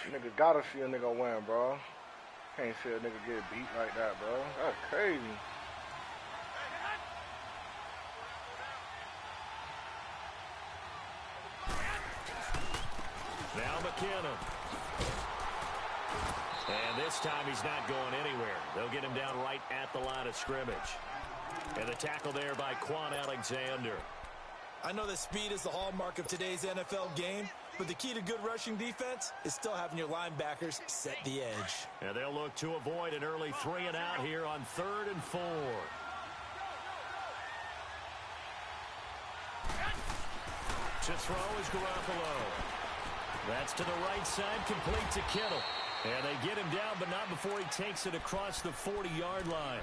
Nigga gotta see a nigga win, bro. Can't see a nigga get beat like that, bro. That's crazy. Now McKinnon. And this time he's not going anywhere. They'll get him down right at the line of scrimmage. And the tackle there by Quan Alexander. I know that speed is the hallmark of today's NFL game, but the key to good rushing defense is still having your linebackers set the edge. And they'll look to avoid an early 3-and-out here on 3rd and 4. To throw is Garoppolo. That's to the right side, complete to Kittle. And they get him down, but not before he takes it across the 40-yard line.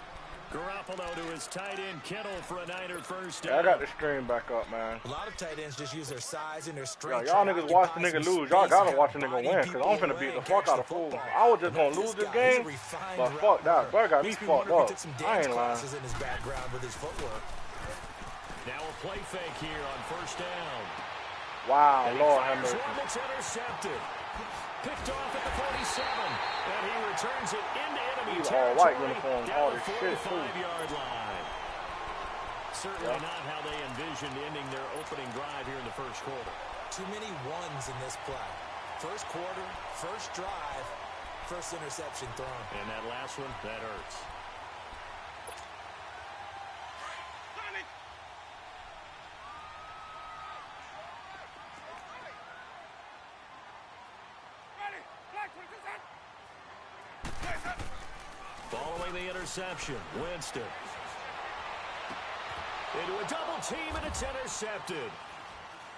Garoppolo to his tight end Kittle for a Niner first down. Yeah, I got the stream back up, man. A lot of tight ends just use their size and their strength. Y'all niggas watch the nigga lose. Y'all gotta watch the nigga win, because I'm finna beat the fuck out of fools. I was just gonna lose this game, but fuck that. Bro got me fucked up. I ain't lying. In his background with his footwork. Now a play fake here on first down. Wow, Lord have mercy. It's intercepted. Picked off at the 47, and he returns it into enemy territory. All white uniform, all this shit, too. 45-yard line. Certainly not how they envisioned ending their opening drive here in the first quarter. Too many ones in this play. First quarter, first drive, first interception thrown. And that last one, that hurts. Following the interception, Winston. Into a double team, and it's intercepted.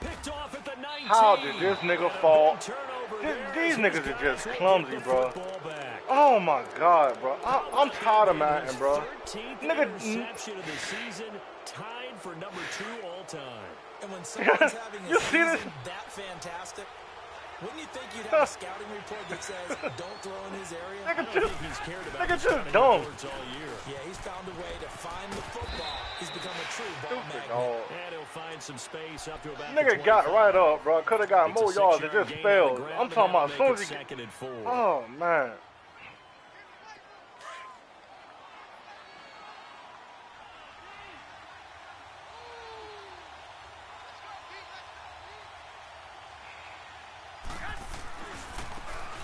Picked off at the 19. How did this nigga fall? These niggas are just clumsy, bro. Oh my God, bro. I'm tired of Madden, bro. 13th interception of the season, tied for number 2 all time. And when someone's having a season that fantastic, wouldn't you think you'd have a scouting report that says, don't throw in his area? I don't think he's cared about just dumb. all year. Yeah, he's found a way to find the football. He's become a true ball magnet. And he'll find some space up to about nigga got right up, bro. Could have got more yards and just failed. I'm talking about as soon as he... Oh, man.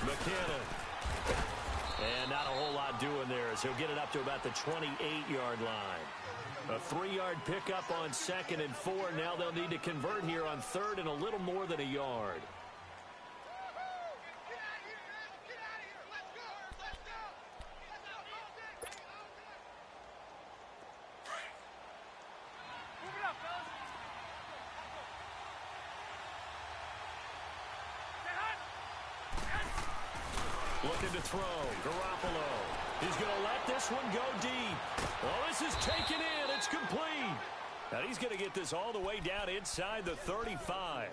McKinnon. And not a whole lot doing there as he'll get it up to about the 28-yard line. A 3-yard pickup on 2nd and 4. Now they'll need to convert here on 3rd and a little more than a yard. Looking to throw. Garoppolo. He's going to let this one go deep. Oh, this is taken in. It's complete. And he's going to get this all the way down inside the 35.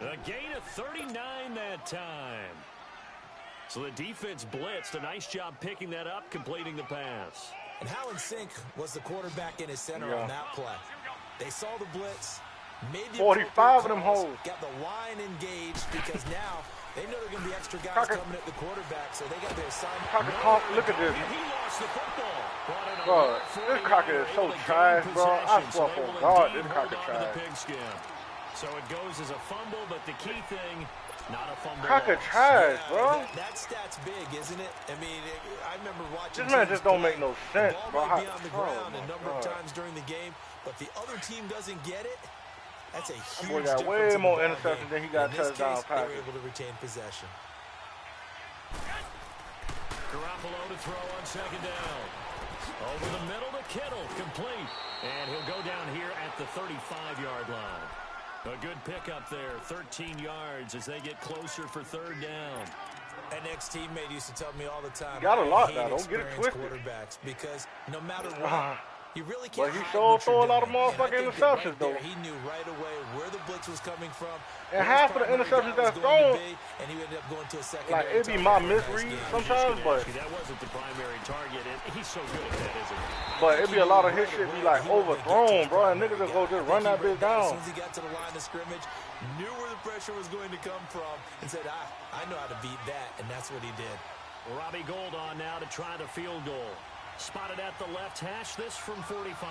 A gain of 39 that time. So the defense blitzed. A nice job picking that up, completing the pass. And how in sync was the quarterback in his center on that play? They saw the blitz. Made the 45 of them holes. Got the line engaged because now they know there are going to be extra guys coming at the quarterback, so they got their assignment. Look at this. He lost the football. Bro, this Crockett is so trash, bro. I swear for God, this Crockett trash. So it goes as a fumble, but the key thing, not a fumble. Crockett trash, bro. That stat's big, isn't it? I mean, I remember watching. This man just don't make no sense, bro. The ball might be on the ground a number of times during the game, but the other team doesn't get it. That's a huge boy got way more interceptions than he got touchdown passes. They were able to retain possession. Garoppolo to throw on 2nd down. Over the middle to Kittle, complete. And he'll go down here at the 35-yard line. A good pickup there, 13 yards as they get closer for 3rd down. An ex-teammate used to tell me all the time, got a lot now, don't get it twisted. Quarterbacks, because no matter what, You really can't. But he sure throw a lot of motherfucking interceptions, though. He knew right away where the blitz was coming from. And half of the interceptions that's thrown, and he ended up going to a secondary. like, it be my misread sometimes, but that wasn't the primary target, and he's so good at that, isn't he? But it be a lot of his shit be like overthrown, bro, and niggas just go just run that bitch down. As soon as he got to the line of scrimmage, knew where the pressure was going to come from, and said, I know how to beat that, and that's what he did. Robbie Gould on now to try the field goal. Spotted at the left hash, this from 45.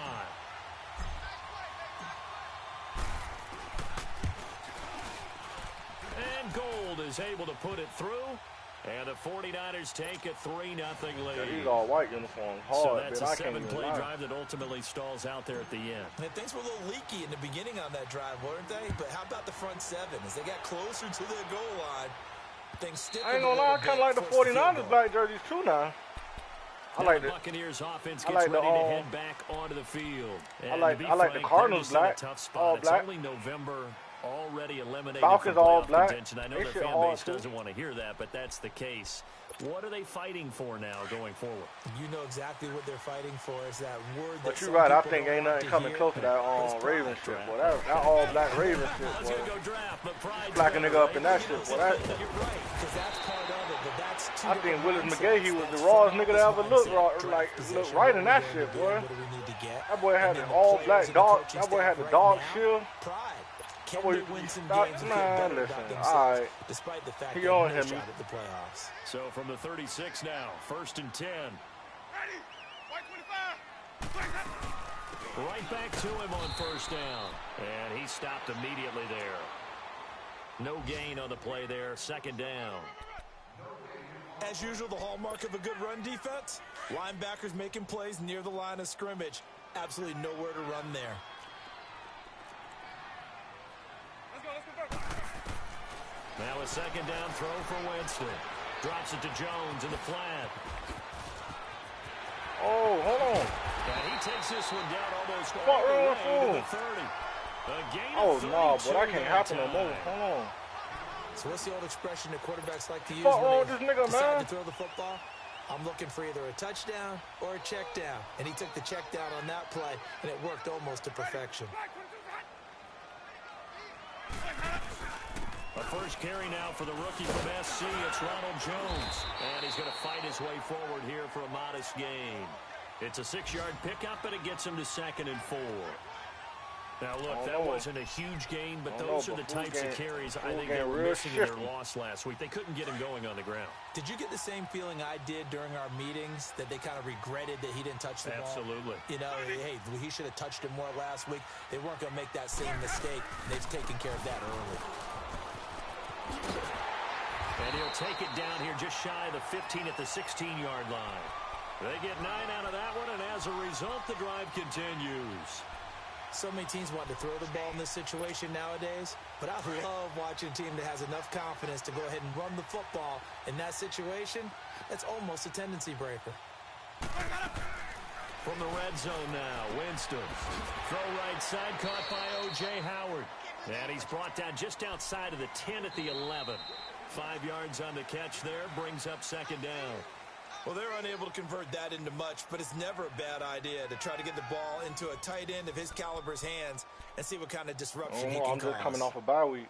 And Gould is able to put it through. And the 49ers take a 3-0 lead. Yeah, these all white uniforms. Hard, so that's a a 7-play drive that ultimately stalls out there at the end. And things were a little leaky in the beginning on that drive, weren't they? But how about the front seven? As they got closer to their goal line, things stick. I ain't gonna lie, I kind of like the 49ers black jerseys too now. I like the Buccaneers offense gets ready to head back onto the field. I like the Cardinals black, all black. It's only November, already eliminated Falcons from all playoff black. contention. I know their fan base doesn't want to hear that, but that's the case. What are they fighting for now going forward? You know exactly what they're fighting for is that word. But you're right, I think ain't nothing coming close to that Raven shit. Boy, that all black Raven shit, boy. Black a nigga up in that shit, boy. That, you're right, because that's part of it, but that's I think Willis McGahee was the rawest nigga that ever look right in that shit, boy. That boy had the all black dog. That boy had the dog shield. That boy win some stop, games man, listen, alright. Despite the fact He on him. Shot at the playoffs. So from the 36 now, 1st and 10. Right back to him on 1st down. And he stopped immediately there. No gain on the play there, 2nd down. As usual, the hallmark of a good run defense, linebackers making plays near the line of scrimmage. Absolutely nowhere to run there. Now a 2nd down throw for Winston. Drops it to Jones in the flat. Oh, hold on. And he takes this one down almost Fuck, all the way to the 30. Oh, no, but that can't happen no more. Hold on. So what's the old expression that quarterbacks like to use Fuck when this they nigga, decide man. to throw the football? I'm looking for either a touchdown or a check down. And he took the check down on that play, and it worked almost to perfection. A first carry now for the rookie from SC. It's Ronald Jones. And he's going to fight his way forward here for a modest gain. It's a 6-yard pickup, and it gets him to 2nd and 4. Now, look, that wasn't a huge gain, but those are the types of carries I think they were missing in their loss last week. They couldn't get him going on the ground. Did you get the same feeling I did during our meetings, that they kind of regretted that he didn't touch the ball? Absolutely. You know, hey, he should have touched it more last week. They weren't going to make that same mistake. They've taken care of that early. And he'll take it down here just shy of the 15 at the 16-yard line. They get 9 out of that one, and as a result, the drive continues. So many teams want to throw the ball in this situation nowadays, but I love watching a team that has enough confidence to go ahead and run the football. In that situation, that's almost a tendency breaker. From the red zone now, Winston. Throw right side, caught by O.J. Howard. And he's brought down just outside of the 10 at the 11. 5 yards on the catch there, brings up 2nd down. Well, they're unable to convert that into much, but it's never a bad idea to try to get the ball into a tight end of his caliber's hands and see what kind of disruption he can I'm cause. just coming off a bye week.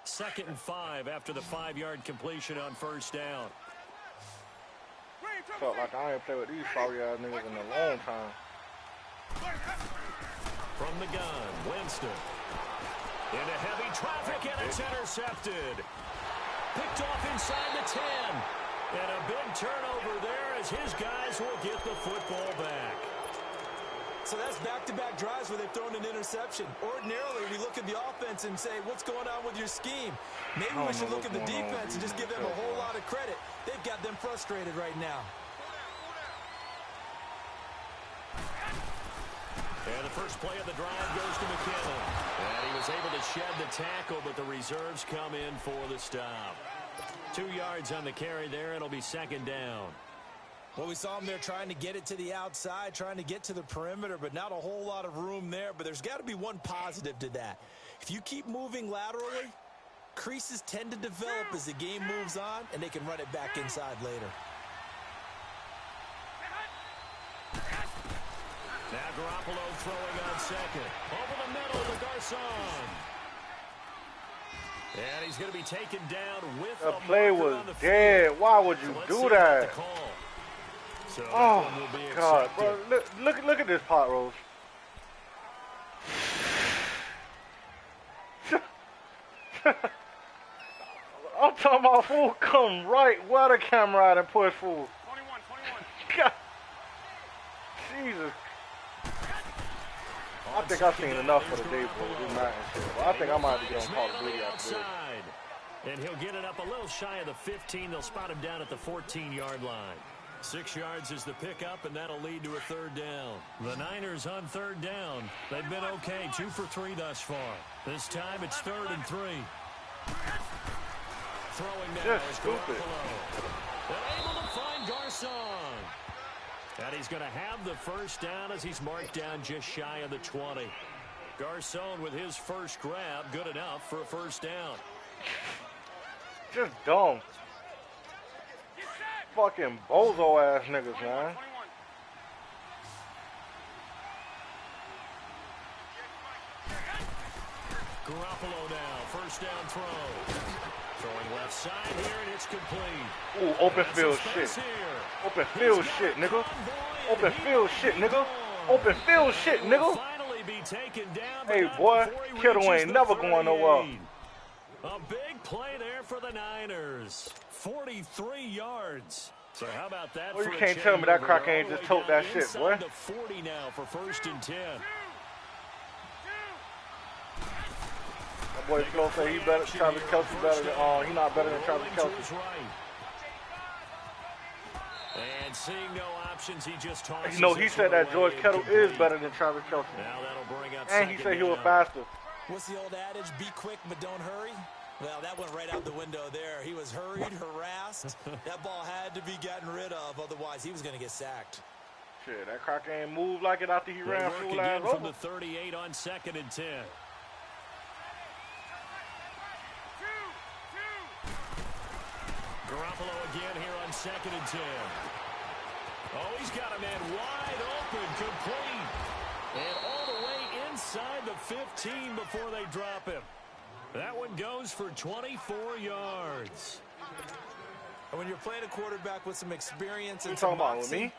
2nd and 5 after the 5-yard completion on 1st down. Felt like I ain't played with these sorry-ass niggas in a long time. From the gun, Winston. Into heavy traffic, and it's intercepted. Picked off inside the 10. And a big turnover there as his guys will get the football back. So that's back-to-back drives where they've thrown an interception. Ordinarily, we look at the offense and say, what's going on with your scheme? Maybe we should look at the defense and just give them a whole lot of credit. They've got them frustrated right now. And the first play of the drive goes to McKinnon. And he was able to shed the tackle, but the reserves come in for the stop. 2 yards on the carry there. It'll be 2nd down. Well, we saw him there trying to get it to the outside, trying to get to the perimeter, but not a whole lot of room there. But there's got to be one positive to that. If you keep moving laterally, creases tend to develop as the game moves on, and they can run it back inside later. Now Garoppolo throwing on second. Over the middle to Garcon. And he's going to be taken down with the play was dead. Why would you do that? So oh God, bro! Look at this pot roast. I'm talking about fool come right where the camera at and push fool. 21. God. Jesus. I think I've seen enough for the day, bro. Do not and shit. Well, I think I might have to get on Call of Duty after this. And he'll get it up a little shy of the 15. They'll spot him down at the 14-yard line. 6 yards is the pickup, and that'll lead to a third down. The Niners on third down. They've been okay, 2 for 3 thus far. This time it's 3rd and 3. Throwing now is Garoppolo. And able to find Garcon. And he's going to have the first down as he's marked down just shy of the 20. Garcon with his first grab, good enough for a first down. Just dumb. Fucking bozo ass niggas, man. Garoppolo now, first down throw. Throwing left side here, and it's complete. Ooh, open field shit. Open field shit, nigga. Open field shit, nigga. Open field shit, nigga. Hey, boy, Kittle ain't never going nowhere. A big play there for the Niners. 43 yards. So how about that? Well, you can't tell me that Croc ain't just tote that shit, boy. The 40 now for 1st and 10. That boy Flo say he better. Travis Kelce better than. He not better than Travis Kelce. And seeing no options, he just tosses. You know, he said that George Kittle is better than Travis Kelce. Now that'll bring up and he said he was faster. What's the old adage? Be quick, but don't hurry. Well, that went right out the window there. He was hurried, harassed. That ball had to be gotten rid of, otherwise he was going to get sacked. Shit, that Croc ain't moved like it after he ran full ass over. From the 38 on 2nd and 10. Garoppolo again here on 2nd and 10. Oh, he's got a man wide open, complete. And all the way inside the 15 before they drop him. That one goes for 24 yards. And when you're playing a quarterback with some experience and some moxie,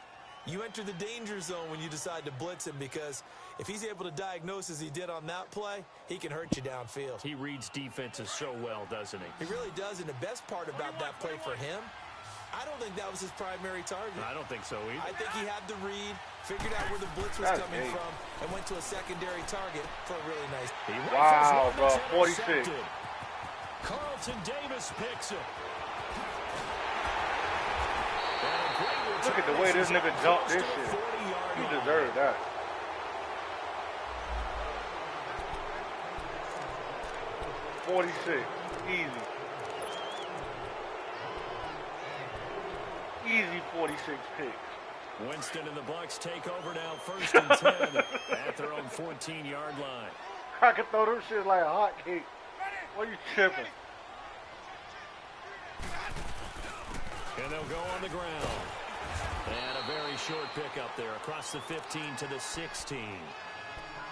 you enter the danger zone when you decide to blitz him, because if he's able to diagnose as he did on that play, he can hurt you downfield. He reads defenses so well, doesn't he? He really does, and the best part about that play for him, I don't think that was his primary target. I don't think so either. I think he had the read, figured out where the blitz was coming from, and went to a secondary target for a really nice. Wow, bro, 46. Carlton Davis picks it. Look at the way this nigga jumped this shit. He deserved that. .46, easy. Easy 46 picks. Winston and the Bucks take over now, 1st and 10 at their own 14-yard line. I can throw them shit like a hot cake. What are you tripping? And they'll go on the ground. And a very short pickup there across the 15 to the 16.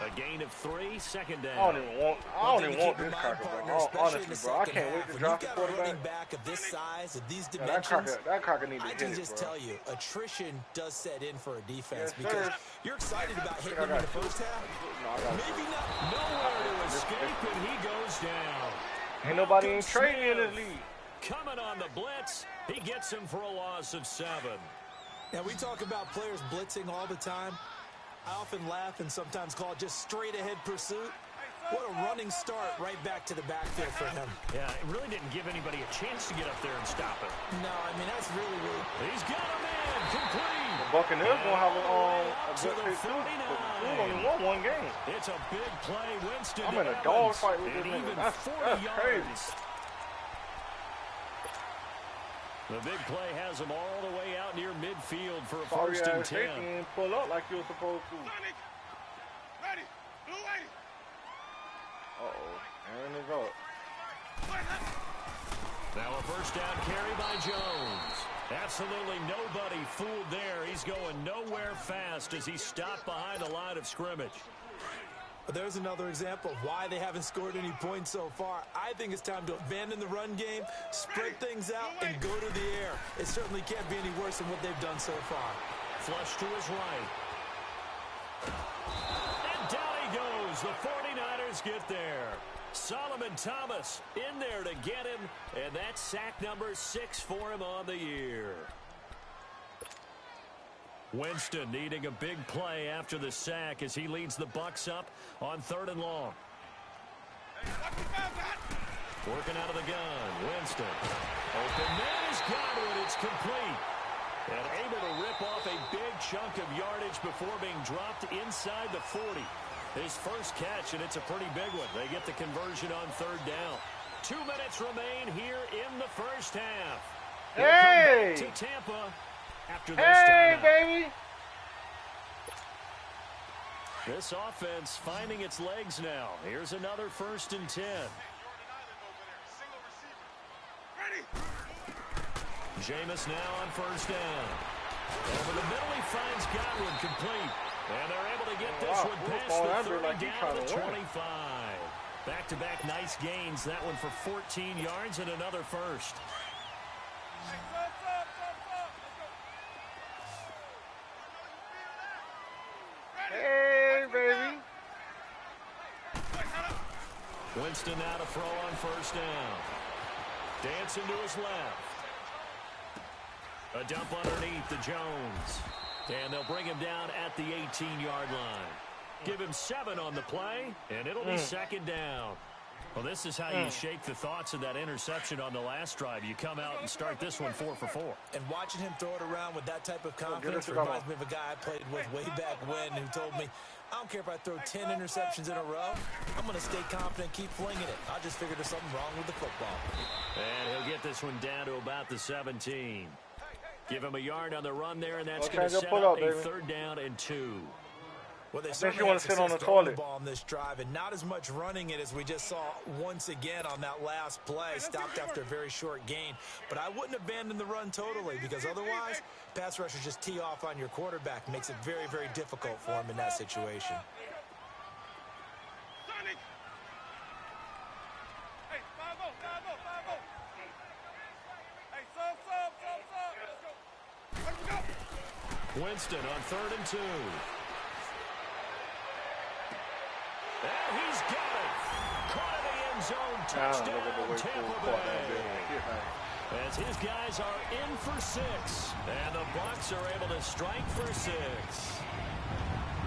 A gain of 3, 2nd down. I don't even want this Crocker, bro. Honestly, bro, I can't wait to drop the quarterback. Back of this size, of these dimensions, that Crocker need to hit it, bro. I can just tell you, attrition does set in for a defense, because you're excited about hitting him in the first half. Maybe not. Nowhere to escape, and he goes down. Ain't nobody in trading in this league. Coming on the blitz, he gets him for a loss of 7. Now, we talk about players blitzing all the time. I often laugh and sometimes call it just straight-ahead pursuit. What a running start right back to the backfield for him. Yeah, it really didn't give anybody a chance to get up there and stop it. No, I mean, that's really. He's got a man, complete. The Buccaneers gonna have a good pick too. They only won 1 game. It's a big play, Winston. I'm in a dog fight with this nigga. That's crazy. The big play has him all the way out near midfield for a 1st and 10. He didn't pull up like you were supposed to. Ready. Blue lady. Uh-oh. Aaron is up. Now a 1st down carry by Jones. Absolutely nobody fooled there. He's going nowhere fast as he stopped behind the line of scrimmage. There's another example of why they haven't scored any points so far. I think it's time to abandon the run game, spread things out, and go to the air. It certainly can't be any worse than what they've done so far. Flush to his right. And down he goes. The 49ers get there. Solomon Thomas in there to get him, and that's sack number 6 for him on the year. Winston needing a big play after the sack as he leads the Bucs up on 3rd and long. Working out of the gun, Winston. Open man is Godwin. It's complete. And able to rip off a big chunk of yardage before being dropped inside the 40. His first catch, and it's a pretty big one. They get the conversion on 3rd down. 2 minutes remain here in the first half. Hey! To Tampa after this Hey, timeout. baby! This offense finding its legs now. Here's another 1st and 10. Jameis now on 1st down. Over the middle, he finds Godwin complete. And they're able to get this one past the 30 like down to the 25. Back-to-back nice gains. That one for 14 yards and another first. Hey, baby! Winston now to throw on 1st down. Dancing to his left. A dump underneath to Jones. And they'll bring him down at the 18-yard line. Give him 7 on the play, and it'll be 2nd down. Well, this is how you shake the thoughts of that interception on the last drive. You come out and start this one 4 for 4. And watching him throw it around with that type of confidence reminds me of a guy I played with way back when who told me, I don't care if I throw 10 interceptions in a row. I'm going to stay confident and keep flinging it. I just figured there's something wrong with the football. And he'll get this one down to about the 17. Give him a yard on the run there, and that's going to set up a 3rd down and 2. Well, they think you want to sit on the toilet. Ball on this drive, and not as much running it as we just saw once again on that last play. Stopped after a very short gain. But I wouldn't abandon the run totally, because otherwise, pass rushers just tee off on your quarterback. Makes it very, very difficult for him in that situation. Winston on 3rd and 2. And he's got it. Caught in the end zone. Touchdown, Tampa Bay. As his guys are in for 6. And the Bucs are able to strike for 6.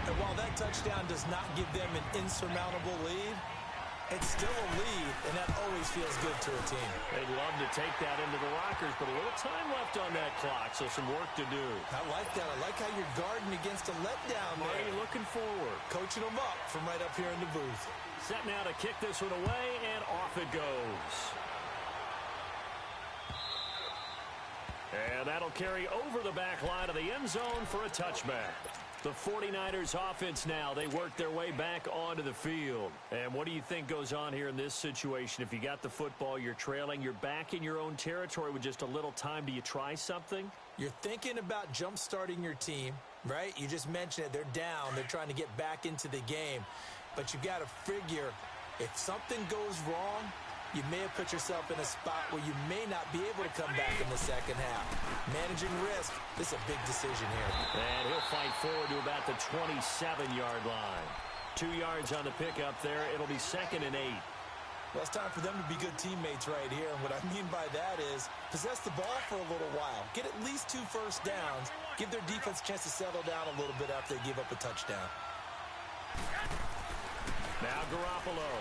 And while that touchdown does not give them an insurmountable lead, it's still a lead, and that always feels good to a team. They'd love to take that into the lockers, but a little time left on that clock, so some work to do. I like that. I like how you're guarding against a letdown there. Marty looking forward. Coaching them up from right up here in the booth. Set now to kick this one away, and off it goes. And that'll carry over the back line of the end zone for a touchback. The 49ers offense now, they work their way back onto the field. And what do you think goes on here in this situation? If you got the football, you're trailing, you're back in your own territory with just a little time. Do you try something? You're thinking about jump-starting your team, right? You just mentioned it. They're down. They're trying to get back into the game. But you got to figure if something goes wrong, you may have put yourself in a spot where you may not be able to come back in the second half. Managing risk, this is a big decision here. And he'll fight forward to about the 27-yard line. 2 yards on the pickup there. It'll be 2nd and 8. Well, it's time for them to be good teammates right here. And what I mean by that is possess the ball for a little while. Get at least 2 first downs. Give their defense a chance to settle down a little bit after they give up a touchdown. Now Garoppolo.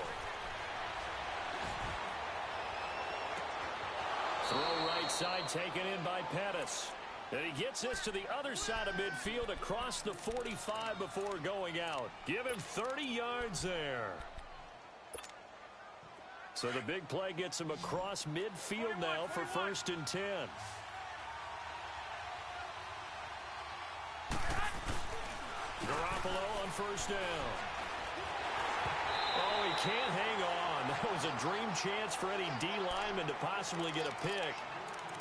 Throw right side taken in by Pettis. And he gets this to the other side of midfield across the 45 before going out. Give him 30 yards there. So the big play gets him across midfield now for 1st and 10. Garoppolo on 1st down. Oh, he can't hang on. That was a dream chance for any D lineman to possibly get a pick.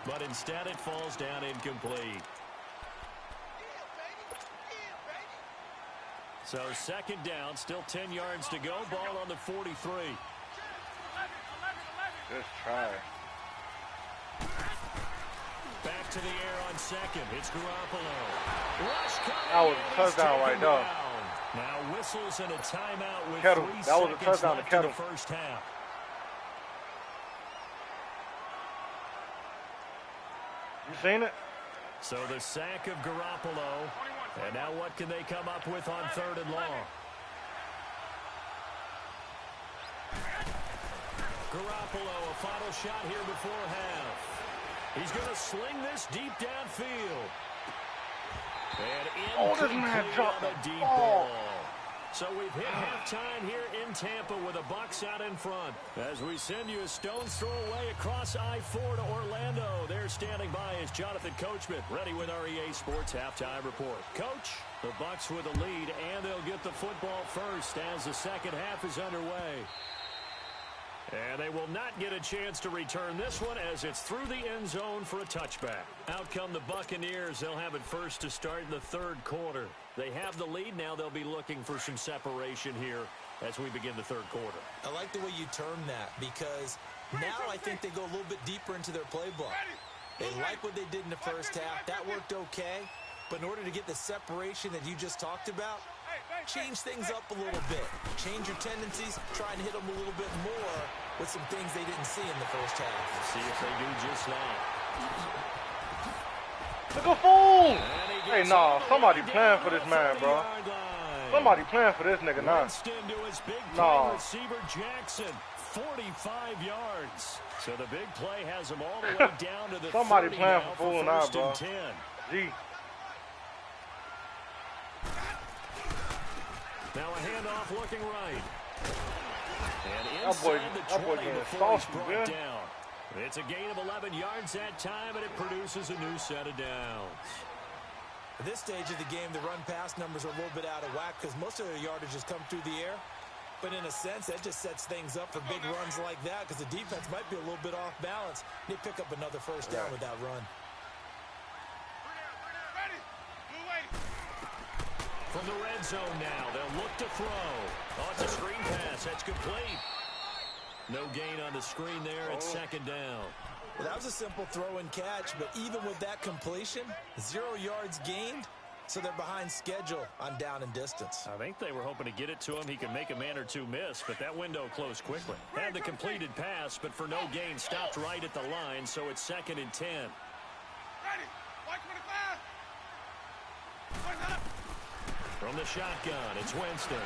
but instead it falls down incomplete. So second down, still 10 yards to go. Ball on the 43. Just try. Back to the air on second. It's Garoppolo. Rush coming. That was a touchdown right there. Now whistles and a timeout with Kettle. 3 That seconds was a touchdown to left Kettle. in the first half. You seen it? So the sack of Garoppolo. And now what can they come up with on 3rd and long? Garoppolo, a final shot here before half. He's going to sling this deep downfield. And this man dropped a deep ball. So we've hit halftime here in Tampa with the Bucs out in front. As we send you a stone's throw away across I-4 to Orlando. There standing by is Jonathan Coachman, ready with our EA Sports Halftime Report. Coach, the Bucs with the lead, and they'll get the football first as the second half is underway. And they will not get a chance to return this one as it's through the end zone for a touchback. Out come the Buccaneers. They'll have it first to start in the 3rd quarter. They have the lead. Now they'll be looking for some separation here as we begin the 3rd quarter. I like the way you term that because now I think they go a little bit deeper into their playbook. They like what they did in the first half. That worked okay. But in order to get the separation that you just talked about, change things up a little bit. Change your tendencies. Try and hit them a little bit more with some things they didn't see in the first half. Let's see if they do just that. Look at fool! Hey, nah, somebody playing for this man, bro. Somebody playing for this nigga now. Nah. Receiver Jackson, 45 yards. So the big play has him all the way down to the somebody playing for fool now, bro. 10. G. Now a handoff looking right. And that boy getting saucy, man. Down. It's a gain of 11 yards that time, and it produces a new set of downs. At this stage of the game, the run-pass numbers are a little bit out of whack because most of their yardage has come through the air. But in a sense, that just sets things up for big runs like that because the defense might be a little bit off balance. They pick up another first down with that run. From the red zone now, they'll look to throw. Oh, it's a screen pass. That's complete. No gain on the screen there. It's 2nd down. Well, that was a simple throw and catch, but even with that completion, 0 yards gained, so they're behind schedule on down and distance. I think they were hoping to get it to him. He can make a man or two miss, but that window closed quickly. Had the completed pass, but for no gain, stopped right at the line, so it's 2nd and 10. Ready. White 25. From the shotgun, it's Winston.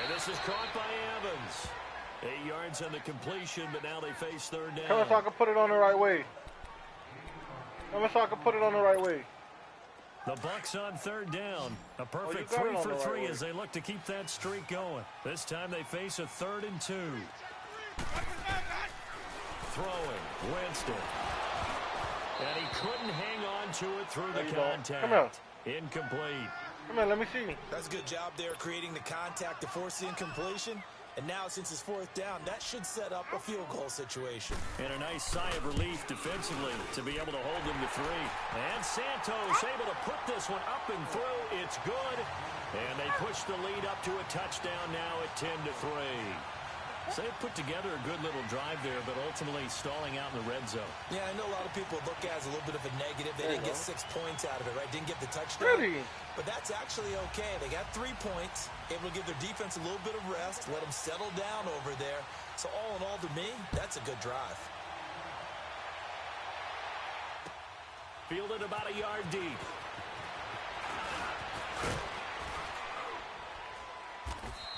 And this is caught by Evans. 8 yards on the completion, but now they face 3rd down. Come on so I can put it on the right way. Come on so I can put it on the right way. The Bucs on 3rd down. A perfect 3 for 3 as they look to keep that streak going. This time they face a 3rd and 2. Throwing, Winston. And he couldn't hang on to it through the contact. Come on. Incomplete. Come on, let me see. That's a good job there creating the contact to force the incompletion. And now, since it's 4th down, that should set up a field goal situation. And a nice sigh of relief defensively to be able to hold them to 3. And Santos able to put this one up and through. It's good. And they push the lead up to a touchdown now at 10-3. So they put together a good little drive there, but ultimately stalling out in the red zone. Yeah, I know a lot of people look at it as a little bit of a negative. They didn't get 6 points out of it, right? Didn't get the touchdown. Really? But that's actually okay. They got 3 points, able to give their defense a little bit of rest, let them settle down over there. So all in all, to me, that's a good drive. Fielded about a yard deep.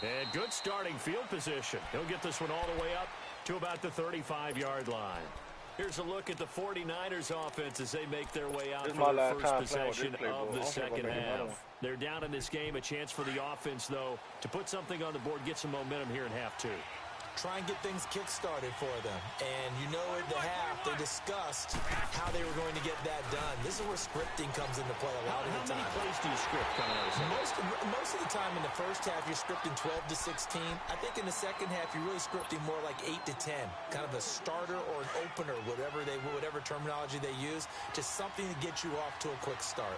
And good starting field position. He'll get this one all the way up to about the 35-yard line. Here's a look at the 49ers offense as they make their way out for their first possession of the second half. They're down in this game. A chance for the offense, though, to put something on the board, get some momentum here in half 2. try and get things kick-started for them. And you know at the half, they discussed how they were going to get that done. This is where scripting comes into play a lot of the time. How many plays do you script coming out of the Most of the time in the first half, you're scripting 12 to 16. I think in the second half, you're really scripting more like 8 to 10. Kind of a starter or an opener, whatever terminology they use. Just something to get you off to a quick start.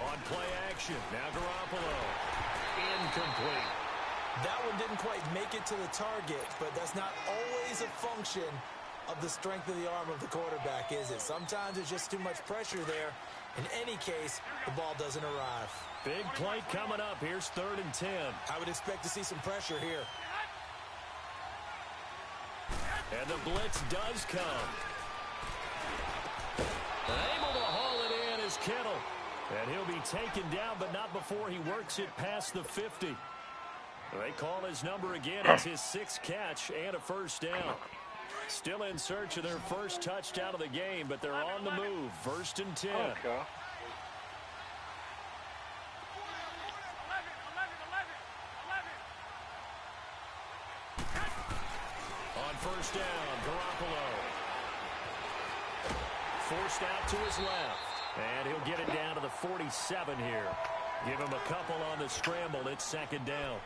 On play action, now Garoppolo. Incomplete. That one didn't quite make it to the target, but that's not always a function of the strength of the arm of the quarterback, is it? Sometimes it's just too much pressure there. In any case, the ball doesn't arrive. Big play coming up. Here's 3rd and 10. I would expect to see some pressure here. And the blitz does come. Able to haul it in is Kittle. And he'll be taken down, but not before he works it past the 50. They call his number again. It's his 6th catch and a first down. Still in search of their first touchdown of the game, but they're on the move. 1st and 10. Okay. On first down, Garoppolo. Forced out to his left. And he'll get it down to the 47 here. Give him a couple on the scramble. It's 2nd down.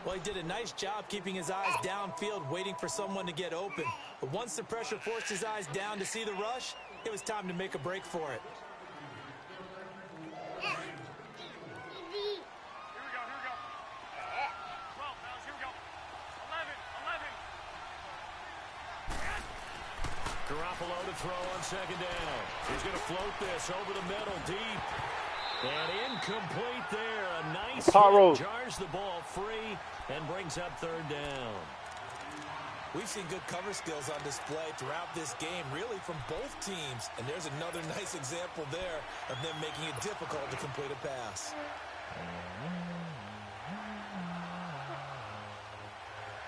Well, he did a nice job keeping his eyes downfield, waiting for someone to get open. But once the pressure forced his eyes down to see the rush, it was time to make a break for it. Here we go. 12, fellas, here we go. 11. Garoppolo to throw on 2nd down. He's going to float this over the middle, deep. And incomplete there. A nice hit, jars the ball free and brings up 3rd down. We've seen good cover skills on display throughout this game, really from both teams. And there's another nice example there of them making it difficult to complete a pass.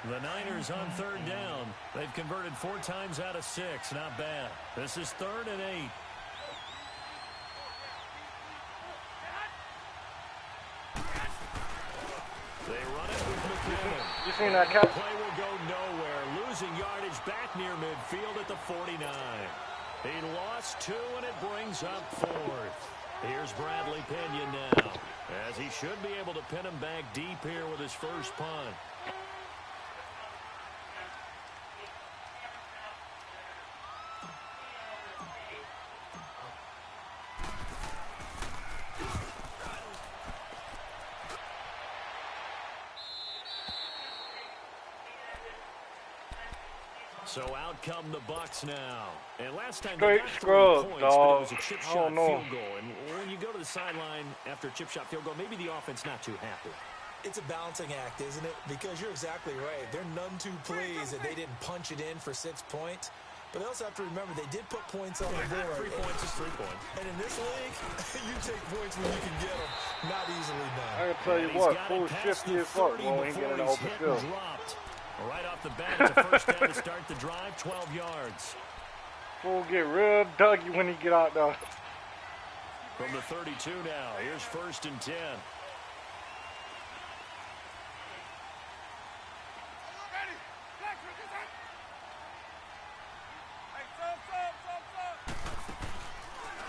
The Niners on 3rd down. They've converted 4 times out of 6. Not bad. This is 3rd and 8. They run it with McKinnon. You seen that catch? Play will go nowhere. Losing yardage back near midfield at the 49. He lost 2, and it brings up 4th. Here's Bradley Pinion now, as he should be able to pin him back deep here with his first punt. So out come the Bucks now. And last time they got 3 points, but it was a chip shot field goal. And when you go to the sideline after a chip shot field goal, maybe the offense not too happy. It's a balancing act, isn't it? Because you're exactly right. They're none too pleased that they didn't punch it in for 6 points. But they also have to remember they did put points on the board. 3 points is 3 points. And in this league, you take points when you can get them. Not easily done. I can tell you what, full shifty as fuck when he get in the open field. Right off the bat, it's a first down to start the drive, 12 yards. We'll get real duggy when he get out there. From the 32 now, here's 1st and 10.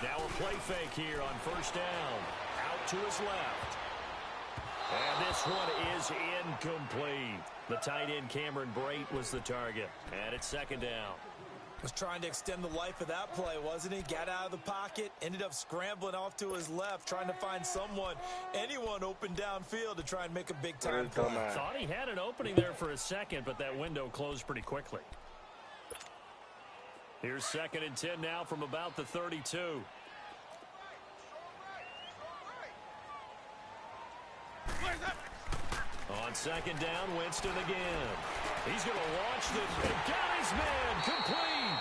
Now a play fake here on 1st down. Out to his left. And this one is incomplete. The tight end Cameron Brate was the target. And it's 2nd down. Was trying to extend the life of that play, wasn't he? Got out of the pocket, ended up scrambling off to his left, trying to find anyone open downfield to try and make a big-time play. Thought he had an opening there for a second, but that window closed pretty quickly. Here's 2nd and 10 now from about the 32. On 2nd down, Winston again. He's going to launch this and got his man complete.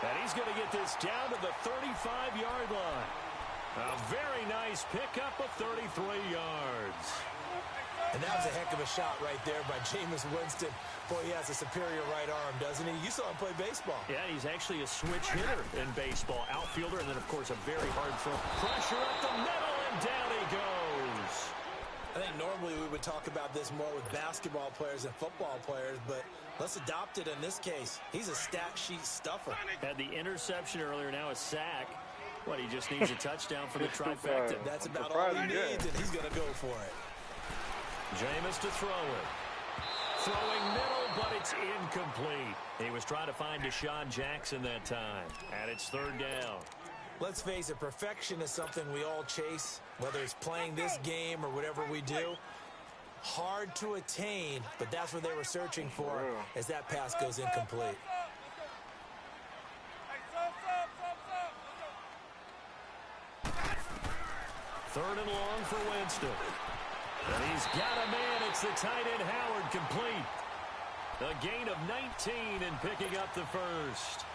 And he's going to get this down to the 35-yard line. A very nice pickup of 33 yards. And that was a heck of a shot right there by Jameis Winston. Boy, he has a superior right arm, doesn't he? You saw him play baseball. Yeah, he's actually a switch hitter in baseball. Outfielder, and then, of course, a very hard throw. Pressure up the middle, and down he goes. I think normally we would talk about this more with basketball players and football players, but let's adopt it in this case. He's a stat sheet stuffer. Had the interception earlier, now a sack. What, he just needs a touchdown for the trifecta. That's about all he needs, and he's going to go for it. Jameis to throw it. Throwing middle, but it's incomplete. He was trying to find Deshaun Jackson that time, and it's third down. Let's face it, perfection is something we all chase, whether it's playing this game or whatever we do. Hard to attain, but that's what they were searching for as that pass goes incomplete. Third and long for Winston. And he's got a man. It's the tight end Howard complete. A gain of 19 and picking up the first.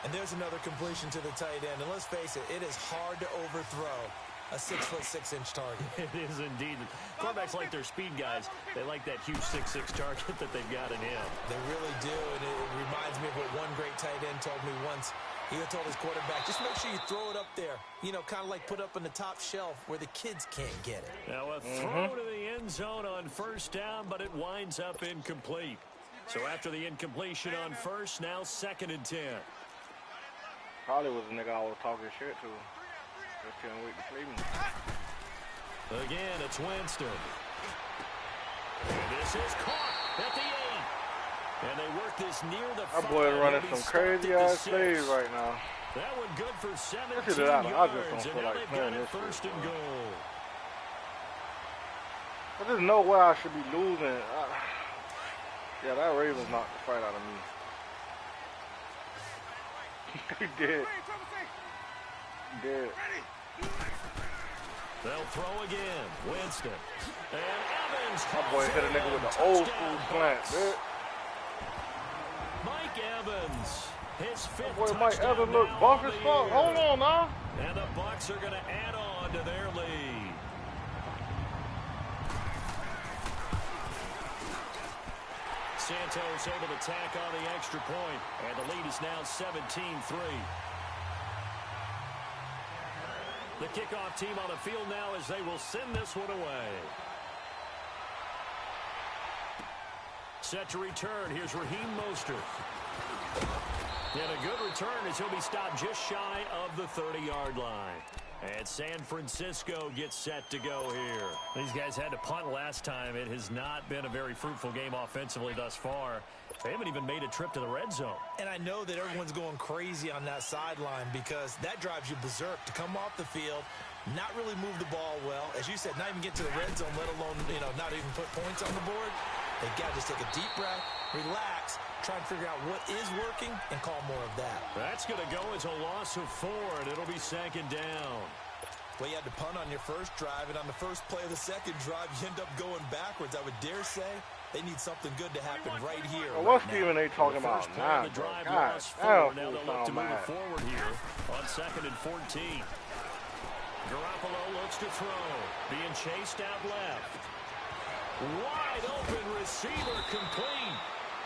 And there's another completion to the tight end. And let's face it, it is hard to overthrow a 6'6" target. It is indeed. Quarterbacks like their speed guys. They like that huge 6'6" target that they've got in him. They really do. And it reminds me of what one great tight end told me once. He told his quarterback, just make sure you throw it up there. You know, kind of like put up on the top shelf where the kids can't get it. Now a throw to the end zone on first down, but it winds up incomplete. So after the incompletion on first, now 2nd and 10. Probably was the nigga I was talking shit to. Just couldn't wait to sleep me. Again, it's Winston. And this is caught at the 8. And they work this near the 5. Our boy running some crazy ass plays right now. That one good for 17 I yards. just don't And feel now like they've playing got it this first shit, and goal. There's no way I should be losing. Yeah, that Ravens knocked the fight out of me. He did. He did. They'll throw again. Winston. And Evans. My boy hit a nigga with the old school slant, bitch. Mike Evans. His 5th Boy, touchdown Mike Evans look now buff on as the fuck. year. Hold on now. And the Bucs are going to add on to their lead. Santos able to tack on the extra point, and the lead is now 17-3. The kickoff team on the field now as they will send this one away. Set to return. Here's Raheem Mostert. And a good return as he'll be stopped just shy of the 30-yard line. And San Francisco gets set to go here. These guys had to punt last time. It has not been a very fruitful game offensively thus far. They haven't even made a trip to the red zone. And I know that everyone's going crazy on that sideline because that drives you berserk to come off the field, not really move the ball well. As you said, not even get to the red zone, let alone, not even put points on the board. They got to just take a deep breath, relax, try and figure out what is working and call more of that. That's going to go as a loss of 4, and it'll be 2nd down. Well, you had to punt on your first drive, and on the first play of the second drive, you end up going backwards. I would dare say they need something good to happen right here. Well, what Stephen A. talking about First play now, of the drive, God, loss 4. Now damn, they'll look to move mad. it forward here on 2nd and 14. Garoppolo looks to throw. Being chased out left. Wide open receiver complete.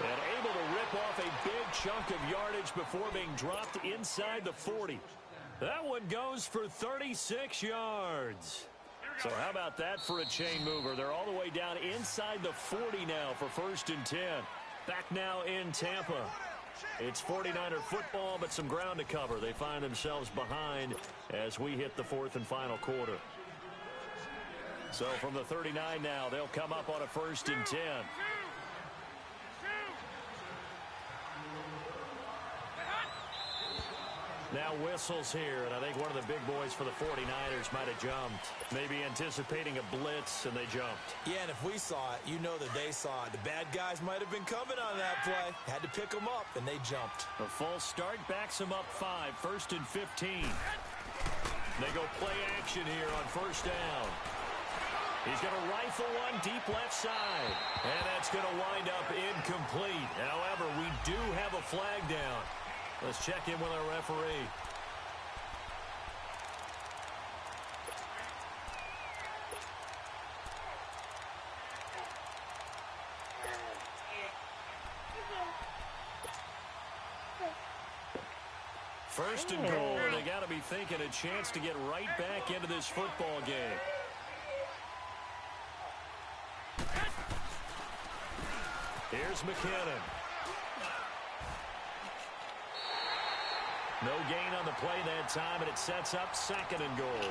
And able to rip off a big chunk of yardage before being dropped inside the 40. That one goes for 36 yards. So how about that for a chain mover? They're all the way down inside the 40 now for 1st and 10. Back now in Tampa. It's 49er football, but some ground to cover. They find themselves behind as we hit the 4th and final quarter. So from the 39 now, they'll come up on a 1st and 10. Now whistles here, and I think one of the big boys for the 49ers might have jumped. Maybe anticipating a blitz, and they jumped. Yeah, and if we saw it, you know that they saw it. The bad guys might have been coming on that play. Had to pick them up, and they jumped. A false start backs them up 5, 1st and 15. They go play action here on 1st down. He's going to rifle one deep left side. And that's going to wind up incomplete. However, we do have a flag down. Let's check in with our referee. First and goal, and they got to be thinking a chance to get right back into this football game. Here's McKinnon. No gain on the play that time, and it sets up 2nd and goal.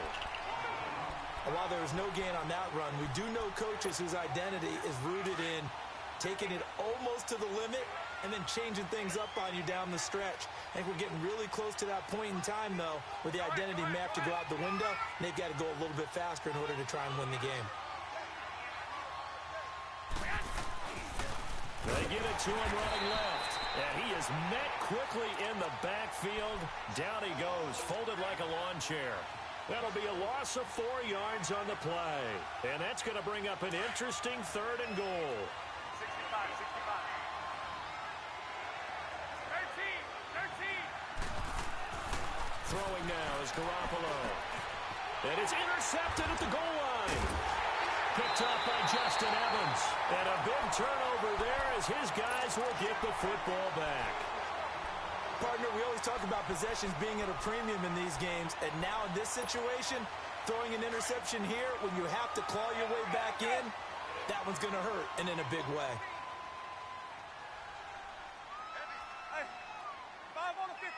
While there was no gain on that run, we do know coaches whose identity is rooted in taking it almost to the limit and then changing things up on you down the stretch. I think we're getting really close to that point in time, though, where the identity may have to go out the window, and they've got to go a little bit faster in order to try and win the game. They give it to him running left. And he is met quickly in the backfield. Down he goes, folded like a lawn chair. That'll be a loss of 4 yards on the play. And that's going to bring up an interesting 3rd and goal. 65. 13. Throwing now is Garoppolo. And it's intercepted at the goal line. Picked up by Justin Evans. And a big turnover there as his guys will get the football back. Partner, we always talk about possessions being at a premium in these games. And now in this situation, throwing an interception here when you have to claw your way back in, that one's going to hurt, and in a big way. Hey, 5 on the 50.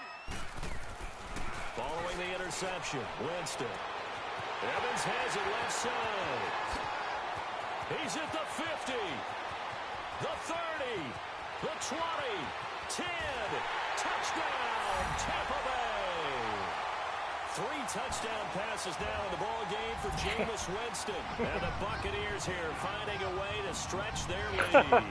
Following the interception, Winston. Evans has it left side. He's at the 50, the 30, the 20, 10, touchdown, Tampa Bay. 3 touchdown passes now in the ball game for Jameis Winston. And the Buccaneers here finding a way to stretch their lead.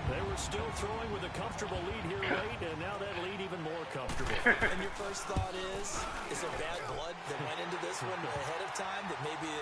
They were still throwing with a comfortable lead here late, and now that lead even more comfortable. And your first thought is there bad blood that went into this one ahead of time that maybe